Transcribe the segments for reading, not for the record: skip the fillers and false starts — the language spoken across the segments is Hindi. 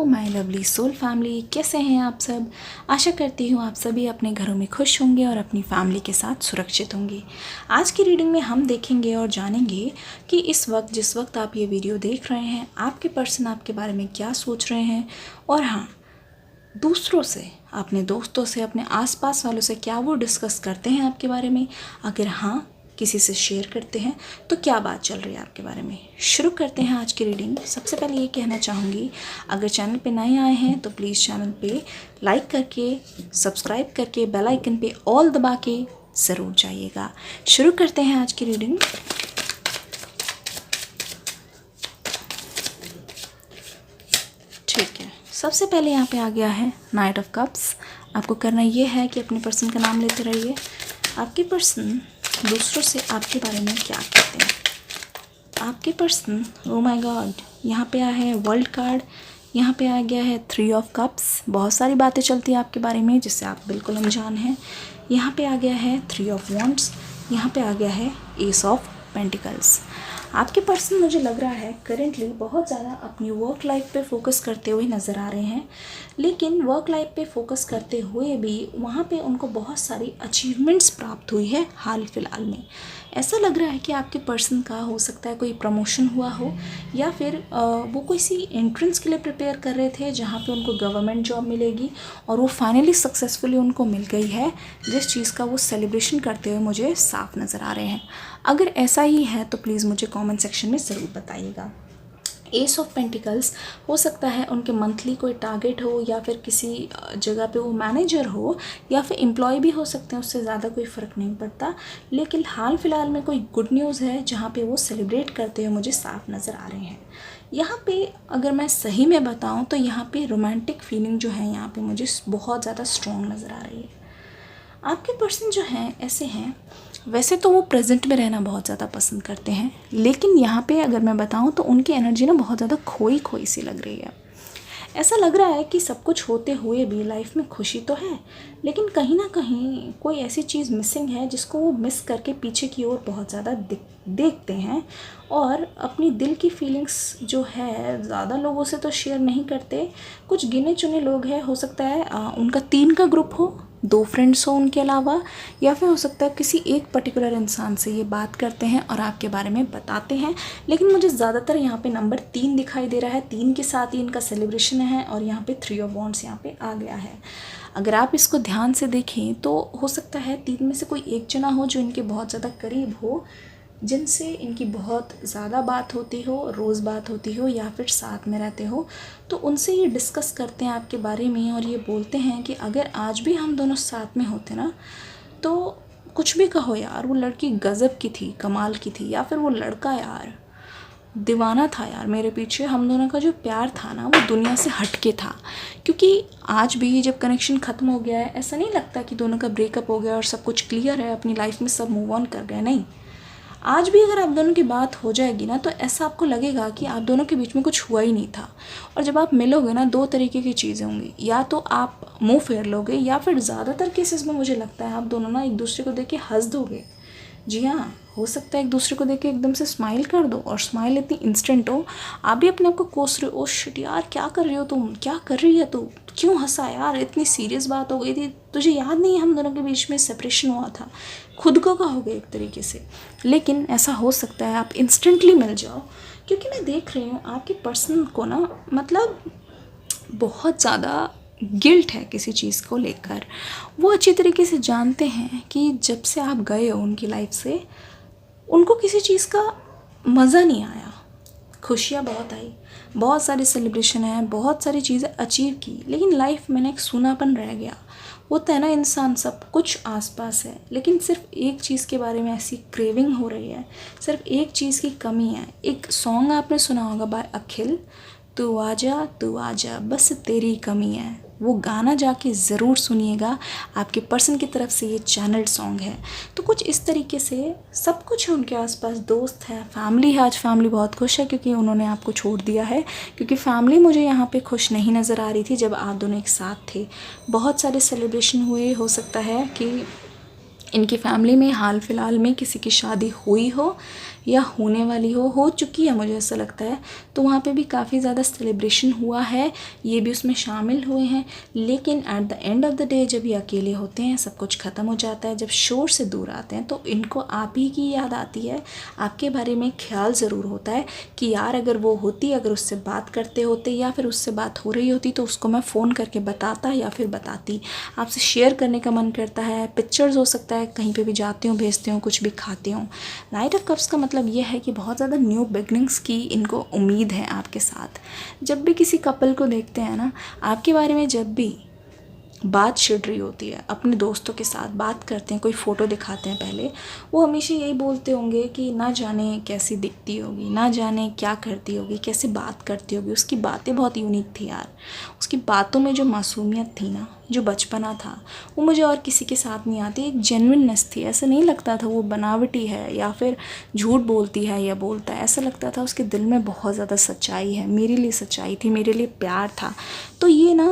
माय लवली सोल फैमिली, कैसे हैं आप सब। आशा करती हूँ आप सभी अपने घरों में खुश होंगे और अपनी फैमिली के साथ सुरक्षित होंगे। आज की रीडिंग में हम देखेंगे और जानेंगे कि इस वक्त जिस वक्त आप ये वीडियो देख रहे हैं आपके पर्सन आपके बारे में क्या सोच रहे हैं, और हाँ, दूसरों से, अपने दोस्तों से, अपने आसपास वालों से क्या वो डिस्कस करते हैं आपके बारे में। अगर हाँ, किसी से शेयर करते हैं तो क्या बात चल रही है आपके बारे में। शुरू करते हैं आज की रीडिंग। सबसे पहले ये कहना चाहूँगी, अगर चैनल पे नए आए हैं तो प्लीज़ चैनल पे लाइक करके, सब्सक्राइब करके, बेल आइकन पे ऑल दबा के ज़रूर जाइएगा। शुरू करते हैं आज की रीडिंग। ठीक है, सबसे पहले यहाँ पे आ गया है नाइट ऑफ कप्स। आपको करना ये है कि अपने पर्सन का नाम लेते रहिए। आपके पर्सन दूसरों से आपके बारे में क्या कहते हैं। आपके पर्सन, ओ माय गॉड, यहाँ पे आया है वर्ल्ड कार्ड, यहाँ पे आ गया है 3 ऑफ कप्स। बहुत सारी बातें चलती हैं आपके बारे में जिससे आप बिल्कुल अनजान हैं। यहाँ पे आ गया है 3 ऑफ वॉन्ड्स, यहाँ पे आ गया है एस ऑफ पेंटिकल्स। आपके पर्सन, मुझे लग रहा है, करेंटली बहुत ज़्यादा अपनी वर्क लाइफ पे फोकस करते हुए नज़र आ रहे हैं, लेकिन वर्क लाइफ पे फोकस करते हुए भी वहाँ पे उनको बहुत सारी अचीवमेंट्स प्राप्त हुई है हाल फिलहाल में। ऐसा लग रहा है कि आपके पर्सन का हो सकता है कोई प्रमोशन हुआ हो, या फिर वो किसी एंट्रेंस के लिए प्रिपेयर कर रहे थे जहाँ पे उनको गवर्नमेंट जॉब मिलेगी और वो फाइनली सक्सेसफुली उनको मिल गई है, जिस चीज़ का वो सेलिब्रेशन करते हुए मुझे साफ नज़र आ रहे हैं। अगर ऐसा ही है तो प्लीज़ मुझे कमेंट सेक्शन में ज़रूर बताइएगा। एस ऑफ पेंटिकल्स, हो सकता है उनके मंथली कोई टारगेट हो, या फिर किसी जगह पे वो मैनेजर हो, या फिर एम्प्लॉय भी हो सकते हैं, उससे ज़्यादा कोई फ़र्क नहीं पड़ता। लेकिन हाल फिलहाल में कोई गुड न्यूज़ है जहाँ पे वो सेलिब्रेट करते हुए मुझे साफ नज़र आ रहे हैं। यहाँ पे अगर मैं सही में बताऊँ तो यहाँ पे रोमांटिक फीलिंग जो है यहाँ पे मुझे बहुत ज़्यादा स्ट्रॉन्ग नज़र आ रही है। आपके पर्सन जो हैं ऐसे हैं, वैसे तो वो प्रेजेंट में रहना बहुत ज़्यादा पसंद करते हैं, लेकिन यहाँ पे अगर मैं बताऊँ तो उनकी एनर्जी ना बहुत ज़्यादा खोई खोई सी लग रही है। ऐसा लग रहा है कि सब कुछ होते हुए भी लाइफ में खुशी तो है, लेकिन कहीं ना कहीं कोई ऐसी चीज़ मिसिंग है जिसको वो मिस करके पीछे की ओर बहुत ज़्यादा देखते हैं, और अपनी दिल की फीलिंग्स जो है ज़्यादा लोगों से तो शेयर नहीं करते। कुछ गिने चुने लोग हैं, हो सकता है उनका 3 का ग्रुप हो, 2 फ्रेंड्स हो उनके अलावा, या फिर हो सकता है किसी एक पर्टिकुलर इंसान से ये बात करते हैं और आपके बारे में बताते हैं। लेकिन मुझे ज़्यादातर यहाँ पे नंबर 3 दिखाई दे रहा है। 3 के साथ ही इनका सेलिब्रेशन है, और यहाँ पे 3 ऑफ वॉन्ड्स यहाँ पे आ गया है। अगर आप इसको ध्यान से देखें तो हो सकता है 3 में से कोई एक जना हो जो इनके बहुत ज़्यादा करीब हो, जिनसे इनकी बहुत ज़्यादा बात होती हो, रोज़ बात होती हो, या फिर साथ में रहते हो, तो उनसे ये डिस्कस करते हैं आपके बारे में, और ये बोलते हैं कि अगर आज भी हम दोनों साथ में होते ना, तो कुछ भी कहो यार, वो लड़की गज़ब की थी, कमाल की थी, या फिर वो लड़का यार दीवाना था यार मेरे पीछे। हम दोनों का जो प्यार था ना वो दुनिया से हटके था। क्योंकि आज भी जब कनेक्शन ख़त्म हो गया है, ऐसा नहीं लगता कि दोनों का ब्रेकअप हो गया और सब कुछ क्लियर है, अपनी लाइफ में सब मूव ऑन कर गए। नहीं, आज भी अगर आप दोनों की बात हो जाएगी ना, तो ऐसा आपको लगेगा कि आप दोनों के बीच में कुछ हुआ ही नहीं था। और जब आप मिलोगे ना, 2 तरीके की चीज़ें होंगी, या तो आप मुंह फेर लोगे, या फिर ज़्यादातर केसेस में मुझे लगता है आप दोनों ना एक दूसरे को देख के हंस दोगे। जी हाँ, हो सकता है एक दूसरे को देख के एकदम से स्माइल कर दो, और स्माइल इतनी इंस्टेंट हो, आप भी अपने आप को कोस रहे हो, ओ शिट यार क्या कर रही हो तुम, क्या कर रही है तू, क्यों हंसा यार, इतनी सीरियस बात हो गई थी, तुझे याद नहीं है हम दोनों के बीच में सेपरेशन हुआ था। खुद को कहोगे एक तरीके से। लेकिन ऐसा हो सकता है आप इंस्टेंटली मिल जाओ, क्योंकि मैं देख रही हूँ आपके पर्सन को ना, मतलब बहुत ज़्यादा गिल्ट है किसी चीज़ को लेकर। वो अच्छी तरीके से जानते हैं कि जब से आप गए हो उनकी लाइफ से, उनको किसी चीज़ का मज़ा नहीं आया। खुशियाँ बहुत आई, बहुत सारे सेलिब्रेशन है, बहुत सारी चीज़ें अचीव की, लेकिन लाइफ में ना एक सूनापन रह गया। होता है ना, इंसान सब कुछ आसपास है, लेकिन सिर्फ एक चीज़ के बारे में ऐसी क्रेविंग हो रही है, सिर्फ एक चीज़ की कमी है। एक सॉन्ग आपने सुना होगा बाय अखिल, तू आजा बस तेरी कमी है। वो गाना जाके ज़रूर सुनिएगा, आपके पर्सन की तरफ से ये चैनल्ड सॉन्ग है। तो कुछ इस तरीके से सब कुछ है उनके आसपास, दोस्त है, फैमिली है। आज फैमिली बहुत खुश है क्योंकि उन्होंने आपको छोड़ दिया है, क्योंकि फैमिली मुझे यहाँ पे खुश नहीं नज़र आ रही थी जब आप दोनों एक साथ थे। बहुत सारे सेलिब्रेशन हुए, हो सकता है कि इनकी फैमिली में हाल फिलहाल में किसी की शादी हुई हो, या होने वाली हो चुकी है, मुझे ऐसा लगता है। तो वहाँ पे भी काफ़ी ज़्यादा सेलिब्रेशन हुआ है, ये भी उसमें शामिल हुए हैं। लेकिन at the end of the day जब ये अकेले होते हैं, सब कुछ ख़त्म हो जाता है, जब शोर से दूर आते हैं, तो इनको आप ही की याद आती है। आपके बारे में ख्याल ज़रूर होता है कि यार अगर वो होती, अगर उससे बात करते होते या फिर उससे बात हो रही होती तो उसको मैं फ़ोन करके बताता या फिर बताती। आपसे शेयर करने का मन करता है, पिक्चर्स हो सकता है, कहीं पे भी जाती हूँ, भेजती हूँ, कुछ भी खाती हूँ। नाइट ऑफ कप्स का मतलब ये है कि बहुत ज़्यादा न्यू बिगनिंग्स की इनको उम्मीद है आपके साथ। जब भी किसी कपल को देखते हैं ना, आपके बारे में जब भी बात छिड़ रही होती है, अपने दोस्तों के साथ बात करते हैं, कोई फ़ोटो दिखाते हैं पहले, वो हमेशा यही बोलते होंगे कि ना जाने कैसी दिखती होगी, ना जाने क्या करती होगी, कैसे बात करती होगी। उसकी बातें बहुत यूनिक थी यार, उसकी बातों में जो मासूमियत थी ना, जो बचपना था, वो मुझे और किसी के साथ नहीं आती। एक जेन्युइननेस थी, ऐसा नहीं लगता था वो बनावटी है या फिर झूठ बोलती है या बोलता है। ऐसा लगता था उसके दिल में बहुत ज़्यादा सच्चाई है, मेरे लिए सच्चाई थी, मेरे लिए प्यार था। तो ये ना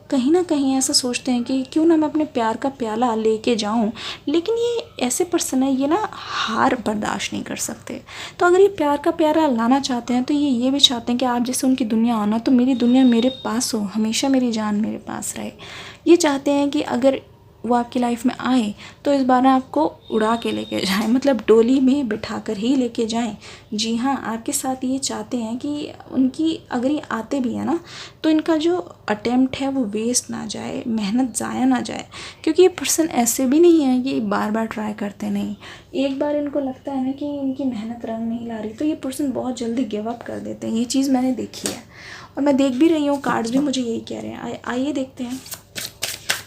कहीं ऐसा सोचते हैं कि क्यों ना मैं अपने प्यार का प्याला लेके जाऊं, लेकिन ये ऐसे पर्सन है, ये ना हार बर्दाश्त नहीं कर सकते। तो अगर ये प्यार का प्याला लाना चाहते हैं तो ये भी चाहते हैं कि आप जैसे उनकी दुनिया आना, तो मेरी दुनिया मेरे पास हो, हमेशा मेरी जान मेरे पास रहे। ये चाहते हैं कि अगर वो आपकी लाइफ में आए तो इस बार आपको उड़ा के लेके जाएं, मतलब डोली में बिठा कर ही लेके जाएं। जी हाँ, आपके साथ ये चाहते हैं कि उनकी अगर ये आते भी हैं ना, तो इनका जो अटेम्प्ट है वो वेस्ट ना जाए, मेहनत ज़ाया ना जाए। क्योंकि ये पर्सन ऐसे भी नहीं है कि बार बार ट्राई करते नहीं। एक बार इनको लगता है ना कि इनकी मेहनत रंग नहीं ला रही, तो ये पर्सन बहुत जल्दी गिव अप कर देते हैं। ये चीज़ मैंने देखी है और मैं देख भी रही हूँ, कार्ड्स भी मुझे यही कह रहे हैं। आइए देखते हैं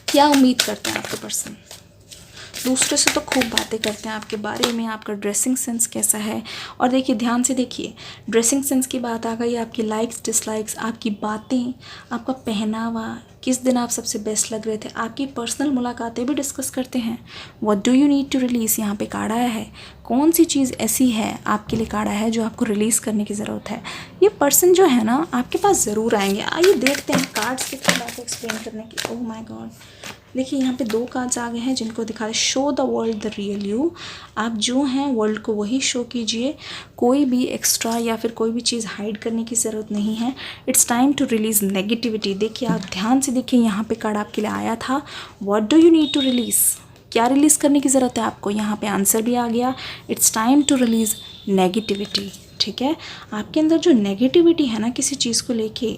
क्या उम्मीद करते हैं आपके पर्सन। दूसरे से तो खूब बातें करते हैं आपके बारे में, आपका ड्रेसिंग सेंस कैसा है। और देखिए, ध्यान से देखिए, ड्रेसिंग सेंस की बात आ गई, आपकी लाइक्स डिसलाइक्स, आपकी बातें, आपका पहनावा, किस दिन आप सबसे बेस्ट लग रहे थे, आपकी पर्सनल मुलाकातें भी डिस्कस करते हैं। What do you need to release, यहाँ पे कार्ड आया है। कौन सी चीज़ ऐसी है आपके लिए कार्ड आया है जो आपको रिलीज़ करने की ज़रूरत है। ये पर्सन जो है ना आपके पास ज़रूर आएंगे। आइए देखते हैं कार्ड्स किस बात एक्सप्लेन करने की। ओह माय गॉड, देखिए यहाँ पे 2 कार्ड्स आ गए हैं जिनको दिखा रहे, show the world the real you. आप जो हैं वर्ल्ड को वही शो कीजिए, कोई भी एक्स्ट्रा या फिर कोई भी चीज़ हाइड करने की ज़रूरत नहीं है। It's time to release negativity. देखिए, आप ध्यान से देखिए, यहाँ पे कार्ड आपके लिए आया था, what do you need to release, क्या रिलीज़ करने की ज़रूरत है आपको। यहाँ पे आंसर भी आ गया, it's time to release negativity. ठीक है, आपके अंदर जो नेगेटिविटी है ना किसी चीज़ को लेके,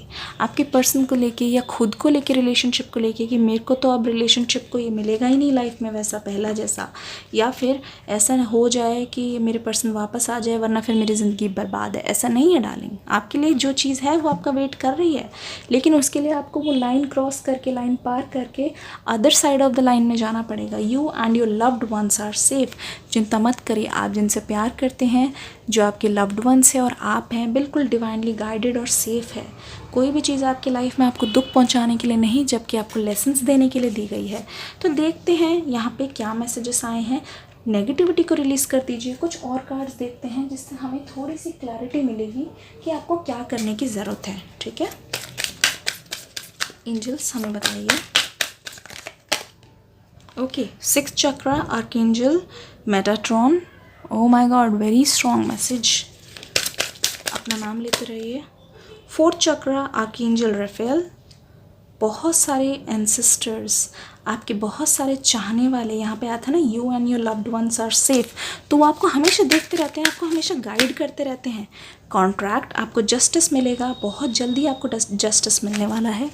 आपके पर्सन को लेके या खुद को लेके, रिलेशनशिप को लेके, कि मेरे को तो अब रिलेशनशिप को ये मिलेगा ही नहीं लाइफ में वैसा पहला जैसा, या फिर ऐसा हो जाए कि मेरे पर्सन वापस आ जाए वरना फिर मेरी ज़िंदगी बर्बाद है। ऐसा नहीं है डार्लिंग, आपके लिए जो चीज़ है वो आपका वेट कर रही है, लेकिन उसके लिए आपको वो लाइन क्रॉस करके, लाइन पार करके other side of the line में जाना पड़ेगा। You and your loved ones are safe. चिंता मत करिए, आप जिनसे प्यार करते हैं, जो आपके लव्ड वंस है और आप हैं, बिल्कुल डिवाइनली गाइडेड और सेफ है। कोई भी चीज़ आपकी लाइफ में आपको दुख पहुंचाने के लिए नहीं, जबकि आपको लेसन्स देने के लिए दी गई है। तो देखते हैं यहाँ पे क्या मैसेजेस आए हैं। नेगेटिविटी को रिलीज़ कर दीजिए। कुछ और कार्ड्स देखते हैं जिससे हमें थोड़ी सी क्लैरिटी मिलेगी कि आपको क्या करने की ज़रूरत है। ठीक है, एंजल्स हमें बताइए। Okay, 6th chakra, archangel Metatron. Oh my God, very strong message. अपना नाम लेते रहिए। 4th चक्रा, आर्कएंजल राफेल। बहुत सारे एंसेस्टर्स, आपके बहुत सारे चाहने वाले, यहाँ पे आया था ना, you and your loved ones are safe. तो वो आपको हमेशा देखते रहते हैं, आपको हमेशा गाइड करते रहते हैं। कॉन्ट्रैक्ट, आपको जस्टिस मिलेगा, बहुत जल्दी आपको जस्टिस मिलने वाला है,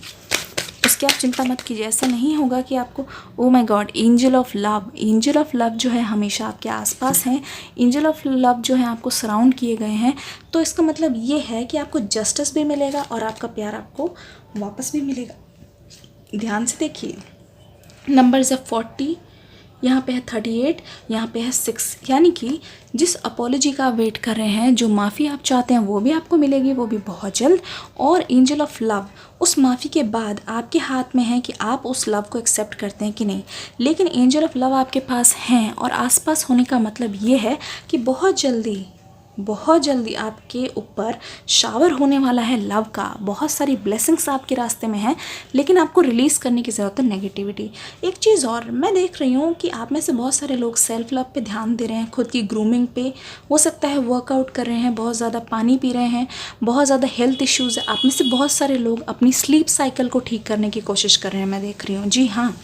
उसकी आप चिंता मत कीजिए। ऐसा नहीं होगा कि आपको, oh my God, angel of love, angel of love जो है हमेशा आपके आसपास हैं। एंजल ऑफ लव जो है आपको सराउंड किए गए हैं। तो इसका मतलब ये है कि आपको जस्टिस भी मिलेगा और आपका प्यार आपको वापस भी मिलेगा। ध्यान से देखिए, नंबर्स है 40, यहाँ पे है 38, यहाँ पे है 6, यानी कि जिस अपॉलॉजी का आप वेट कर रहे हैं, जो माफ़ी आप चाहते हैं, वो भी आपको मिलेगी, वो भी बहुत जल्द। और एंजल ऑफ लव, उस माफ़ी के बाद आपके हाथ में है कि आप उस लव को एक्सेप्ट करते हैं कि नहीं। लेकिन एंजल ऑफ लव आपके पास हैं और आसपास होने का मतलब ये है कि बहुत जल्दी बहुत जल्दी आपके ऊपर शावर होने वाला है लव का। बहुत सारी ब्लेसिंग्स आपके रास्ते में हैं, लेकिन आपको रिलीज़ करने की ज़रूरत है नेगेटिविटी। एक चीज़ और मैं देख रही हूँ कि आप में से बहुत सारे लोग सेल्फ लव पे ध्यान दे रहे हैं, खुद की ग्रूमिंग पे, हो सकता है वर्कआउट कर रहे हैं, बहुत ज़्यादा पानी पी रहे हैं, बहुत ज़्यादा हेल्थ इश्यूज़ है। आप में से बहुत सारे लोग अपनी स्लीप साइकिल को ठीक करने की कोशिश कर रहे हैं, मैं देख रही हूँ। जी हाँ,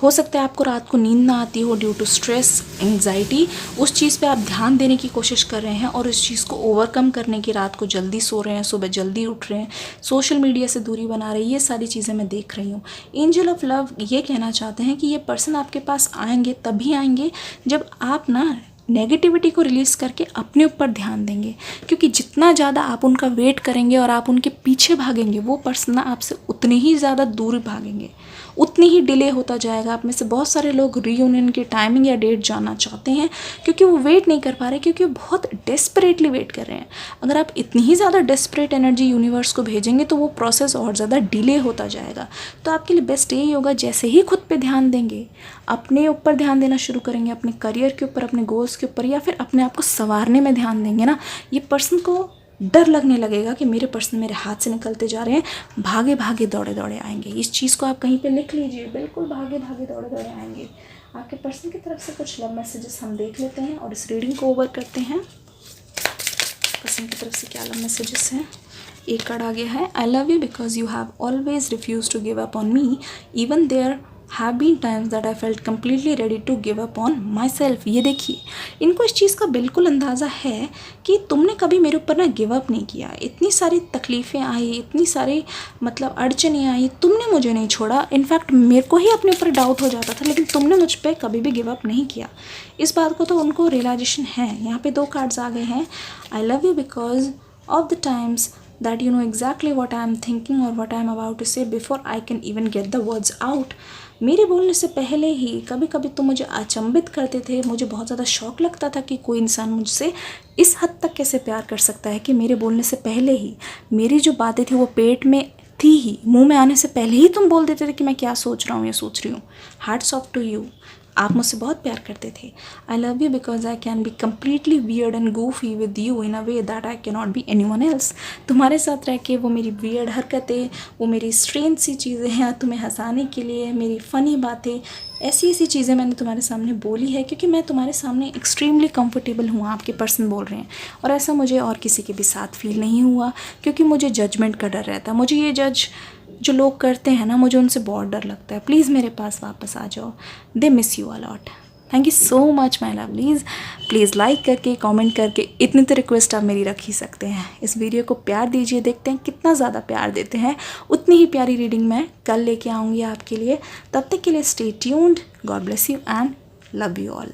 हो सकता है आपको रात को नींद ना आती हो ड्यू टू स्ट्रेस, एंग्जाइटी। उस चीज़ पे आप ध्यान देने की कोशिश कर रहे हैं और उस चीज़ को ओवरकम करने की रात को जल्दी सो रहे हैं, सुबह जल्दी उठ रहे हैं, सोशल मीडिया से दूरी बना रहे हैं। ये सारी चीज़ें मैं देख रही हूँ। एंजल ऑफ लव ये कहना चाहते हैं कि ये पर्सन आपके पास आएंगे तभी आएंगे जब आप ना नेगेटिविटी को रिलीज़ करके अपने ऊपर ध्यान देंगे, क्योंकि जितना ज़्यादा आप उनका वेट करेंगे और आप उनके पीछे भागेंगे, वो पर्सन ना आपसे उतनी ही ज़्यादा दूर भागेंगे, उतनी ही डिले होता जाएगा। आप में से बहुत सारे लोग रीयूनियन की टाइमिंग या डेट जानना चाहते हैं, क्योंकि वो वेट नहीं कर पा रहे, क्योंकि वो बहुत डेस्परेटली वेट कर रहे हैं। अगर आप इतनी ही ज़्यादा डेस्परेट एनर्जी यूनिवर्स को भेजेंगे तो वो प्रोसेस और ज़्यादा डिले होता जाएगा। तो आपके लिए बेस्ट यही होगा, जैसे ही खुद पे ध्यान देंगे, अपने ऊपर ध्यान देना शुरू करेंगे, अपने करियर के ऊपर, अपने गोल्स के ऊपर, या फिर अपने आप को संवारने में ध्यान देंगे ना, ये पर्सन को डर लगने लगेगा कि मेरे पर्सन मेरे हाथ से निकलते जा रहे हैं, भागे भागे दौड़े दौड़े आएंगे। इस चीज़ को आप कहीं पे लिख लीजिए, बिल्कुल भागे भागे दौड़े दौड़े आएंगे। आपके पर्सन की तरफ से कुछ लव मैसेजेस हम देख लेते हैं और इस रीडिंग को ओवर करते हैं। पर्सन की तरफ से क्या लव मैसेजेस हैं। एक कार्ड आ गया है, I love you because you have always refuse to give up on me, even there have been times that I felt completely ready to give up on myself। ये देखिए, इनको इस चीज़ का बिल्कुल अंदाज़ा है कि तुमने कभी मेरे ऊपर ना गिव अप नहीं किया। इतनी सारी तकलीफ़ें आई, इतनी सारी मतलब अड़चनें आई, तुमने मुझे नहीं छोड़ा। इनफैक्ट मेरे को ही अपने ऊपर डाउट हो जाता था, लेकिन तुमने मुझ पर कभी भी गिव अप नहीं किया। इस बात को तो उनको रियलाइजेशन है। यहाँ पे 2 कार्ड्स आ गए हैं, आई love you because of the times that you know exactly what I am thinking or what I am about to say before I can even get the words out। मेरे बोलने से पहले ही कभी कभी तो मुझे अचंभित करते थे, मुझे बहुत ज़्यादा शौक लगता था कि कोई इंसान मुझसे इस हद तक कैसे प्यार कर सकता है कि मेरे बोलने से पहले ही मेरी जो बातें थी वो पेट में थी ही, मुंह में आने से पहले ही तुम बोल देते थे कि मैं क्या सोच रहा हूँ या सोच रही हूँ। हैट्स ऑफ टू यू, आप मुझसे बहुत प्यार करते थे। आई love you because I can be completely weird and गोफी with you in a way that I can not be any one else. तुम्हारे साथ रह के वो मेरी वियर्ड हरकतें, वो मेरी स्ट्रेंज सी चीज़ें हैं, तुम्हें हंसाने के लिए मेरी फ़नी बातें, ऐसी ऐसी चीज़ें मैंने तुम्हारे सामने बोली है, क्योंकि मैं तुम्हारे सामने एक्सट्रीमली कंफर्टेबल हूँ। आपके पर्सन बोल रहे हैं, और ऐसा मुझे और किसी के भी साथ फील नहीं हुआ, क्योंकि मुझे जजमेंट का डर रहता है। मुझे ये जज जो लोग करते हैं ना, मुझे उनसे बहुत डर लगता है। प्लीज़ मेरे पास वापस आ जाओ, they miss you a lot. Thank you so much my lovelies. Please like करके, कमेंट करके, इतनी तो रिक्वेस्ट आप मेरी रख ही सकते हैं। इस वीडियो को प्यार दीजिए, देखते हैं कितना ज़्यादा प्यार देते हैं। उतनी ही प्यारी रीडिंग मैं कल लेके आऊँगी आपके लिए। तब तक के लिए stay tuned. God bless you and love you all.